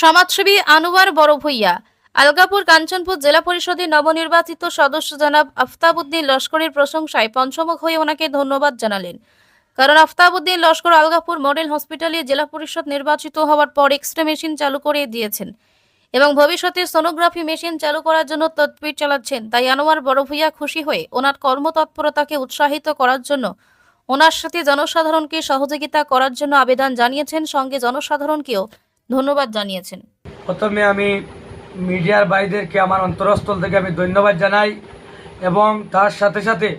সমাজসেবী আনোয়ার বড়ভূঁইয়া আলগাপুর কাঞ্চনপুর জেলা পরিষদের নবনির্বাচিত সদস্য জনাব আফতাবউদ্দিন লস্করের প্রশংসায় পঞ্চমুখ হয়ে ওনাকে ধন্যবাদ জানালেন। কারণ আফতাবউদ্দিন লস্কর আলগাপুর মডেল হসপিটালে জেলা পরিষদ নির্বাচিত হওয়ার পর এক্সরে মেশিন চালু করে দিয়েছেন এবং ভবিষ্যতে সোনোগ্রাফি মেশিন চালু করার জন্য তদবির চালাচ্ছেন। তাই আনোয়ার বড়ভূঁইয়া খুশি হয়ে ওনার কর্মতৎপরতাকে উৎসাহিত করার জন্য ওনার সাথে জনসাধারণকে সহযোগিতা করার জন্য আবেদন জানিয়েছেন, সঙ্গে জনসাধারণকেও ধন্যবাদ জানিয়েছেন। প্রথমে আমি মিডিয়ার ভাইদেরকে আমার অন্তরস্থল থেকে আমি ধন্যবাদ জানাই এবং তার সাথে সাথে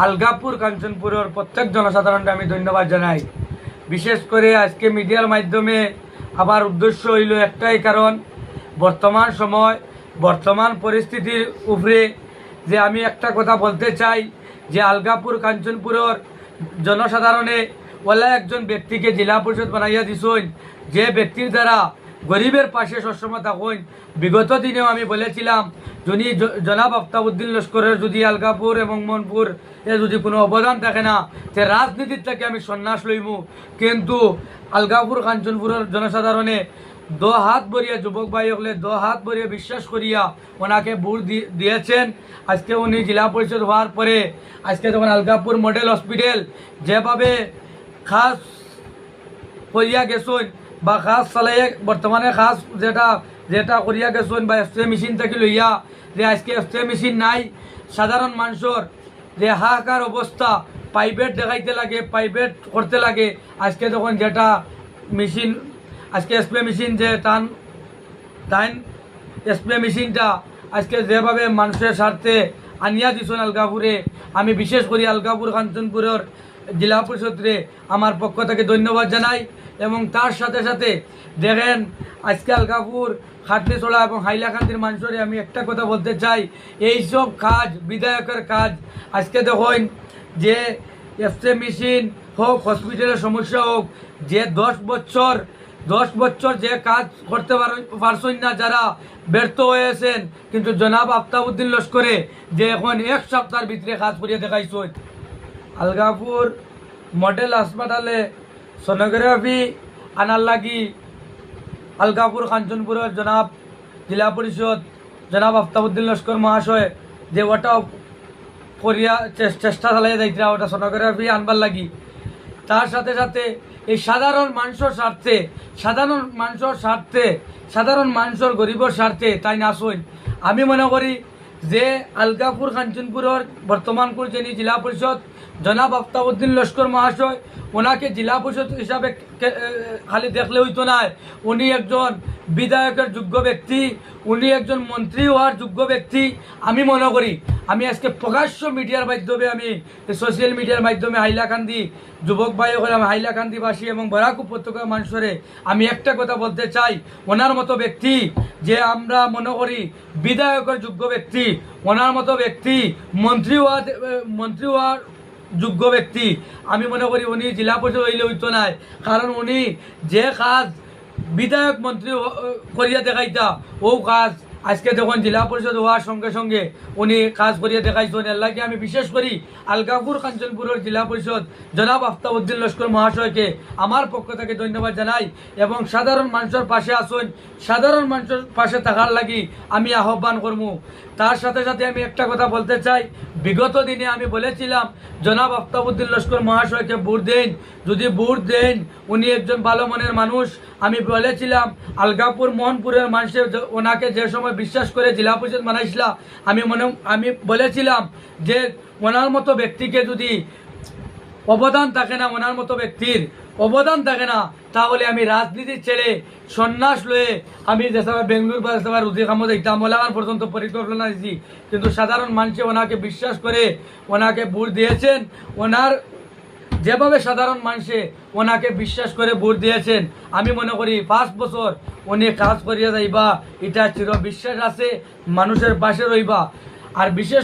আলগাপুর কাঞ্চনপুরের প্রত্যেক জনসাধারণকে আমি ধন্যবাদ জানাই। বিশেষ করে আজকে মিডিয়ার মাধ্যমে আমার উদ্দেশ্য হইল একটাই, কারণ বর্তমান সময় বর্তমান পরিস্থিতির উপরে যে আমি একটা কথা বলতে চাই যে আলগাপুর কাঞ্চনপুরের জনসাধারণে ওলা একজন ব্যক্তিকে জেলা পরিষদ বানাইয়া দিছেন, যে ব্যক্তির দ্বারা গরিবের পাশে সবসময় থাকুন। বিগত দিনেও আমি বলেছিলাম যদি জনাব আফতাবউদ্দিন লস্করের যদি আলগাপুর এবং মনপুর এ যদি কোনো অবদান থাকে না, সে রাজনীতির থেকে আমি সন্ন্যাস লইমু। কিন্তু আলগাপুর কাঞ্চনপুরের জনসাধারণে দো হাত ভরিয়া যুবক ভাই হলে দো হাত ভরিয়া বিশ্বাস করিয়া ওনাকে ভোট দিয়েছেন। আজকে উনি জেলা পরিষদ হওয়ার পরে আজকে যখন আলগাপুর মডেল হসপিটাল যেভাবে খাস করিয়া গেছেন বা খাস চালাইয়া বর্তমানে খাস যেটা করিয়া গেছেন বা এক্সরে মেশিন থেকে লইয়া যে আজকে এক্সরে মেশিন নাই, সাধারণ মানুষের যে হাহাকার অবস্থা, প্রাইভেট দেখাইতে লাগে, প্রাইভেট করতে লাগে। আজকে যখন যেটা মেশিন আজকে এক্সরে মেশিন যে টাইম এক্সরে মেশিনটা আজকে যেভাবে মানুষের স্বার্থে আনিয়া দিছেন আলগাপুরে, আমি বিশেষ করে আলগাপুর কাঞ্চনপুরের জেলা পরিষদে আমার পক্ষ থেকে ধন্যবাদ জানাই। এবং তার সাথে সাথে দেখেন আজকে আলগাপুর খাটলিছড়া এবং হাইলাকান্দির মানুষের আমি একটা কথা বলতে চাই, এইসব কাজ বিধায়কের কাজ। আজকে দেখেন যে এক্সরে মেশিন হোক, হসপিটালের সমস্যা হোক, যে 10 বছর যে কাজ করতে পারছেন না, যারা ব্যর্থ হয়েছেন, কিন্তু জনাব আফতাবউদ্দিন লস্করে যে এখন 1 সপ্তাহের ভিতরে কাজ করিয়ে দেখাইছেন। আলগাপুর মডেল হাসপাতালে সোনোগ্রাফি আনার লাগি আলগাপুর কাঞ্চনপুরের জনাব জেলা পরিষদ জনাব আফতাবউদ্দিন লস্কর মহাশয় যে ওটা করিয়া চেষ্টা চালাইয়া যাইতরা ওটা সোনোগ্রাফি আনবার লাগি। তার সাথে সাথে এই সাধারণ মানুষের স্বার্থে সাধারণ মানুষের গরিবের স্বার্থে তাই নাসইন। আমি মনে করি যে আলগাপুর কাঞ্চনপুরের বর্তমান যিনি জেলা পরিষদ জনাব আফতাবউদ্দিন লস্কর মহাশয়, ওনাকে জেলা পরিষদ হিসাবে খালি দেখলে হইতো না, উনি একজন বিধায়কের যোগ্য ব্যক্তি, উনি একজন মন্ত্রী হওয়ার যোগ্য ব্যক্তি। আমি মনে করি আমি আজকে প্রকাশ্য মিডিয়ার মাধ্যমে আমি সোশ্যাল মিডিয়ার মাধ্যমে হাইলাকান্দি যুবক ভাই হলাম, হাইলাকান্দিবাসী এবং বরাক উপত্যকার মানুষের আমি একটা কথা বলতে চাই, ওনার মতো ব্যক্তি যে আমরা মনে করি বিধায়কের যোগ্য ব্যক্তি, ওনার মতো ব্যক্তি মন্ত্রী হওয়ার যোগ্য ব্যক্তি, আমি মনে করি উনি জেলা পরিষদ হইলে হইতো না। কারণ উনি যে কাজ বিধায়ক মন্ত্রী করিয়া দেখাইতা ও কাজ আজকে যখন জেলা পরিষদ হওয়ার সঙ্গে সঙ্গে উনি কাজ করিয়া দেখাইছেন। এর লাগে আমি বিশেষ করি আলগাপুর কাঞ্চনপুরের জেলা পরিষদ জনাব আফতাবউদ্দিন লস্কর মহাশয়কে আমার পক্ষ থেকে ধন্যবাদ জানাই এবং সাধারণ মানুষের পাশে আসুন, সাধারণ মানুষের পাশে থাকার লাগি আমি আহ্বান করবো। তার সাথে সাথে আমি একটা কথা বলতে চাই, বিগত দিনে আমি বলেছিলাম জনাব আফতাবউদ্দিন লস্কর মহাশয়কে ভোট দেন, যদি ভোট দেন উনি একজন ভালো মনের মানুষ। আমি বলেছিলাম আলগাপুর মোহনপুরের মানুষের ওনাকে যে সময় বিশ্বাস করে জেলা পরিষদ বানাইছিল, আমি বলেছিলাম যে ওনার মতো ব্যক্তিকে যদি অবদান থাকে না, ওনার মতো ব্যক্তির অবদান থাকে না, তাহলে আমি রাজনীতি ছেড়ে সন্ন্যাস লয়ে আমি যেসব বেঙ্গলুর বা যেসব রুজি কামো দেখতাম ওলাগান পর্যন্ত পরিকল্পনা দিয়েছি। কিন্তু সাধারণ মানুষে ওনাকে বিশ্বাস করে ওনাকে ভোট দিয়েছেন। ওনার যেভাবে সাধারণ মানুষে ওনাকে বিশ্বাস করে ভোট দিয়েছেন, আমি মনে করি 5 বছর উনি কাজ করিয়া যাইবা, এটা চির বিশ্বাস আছে, মানুষের পাশে রইবা। আর বিশেষ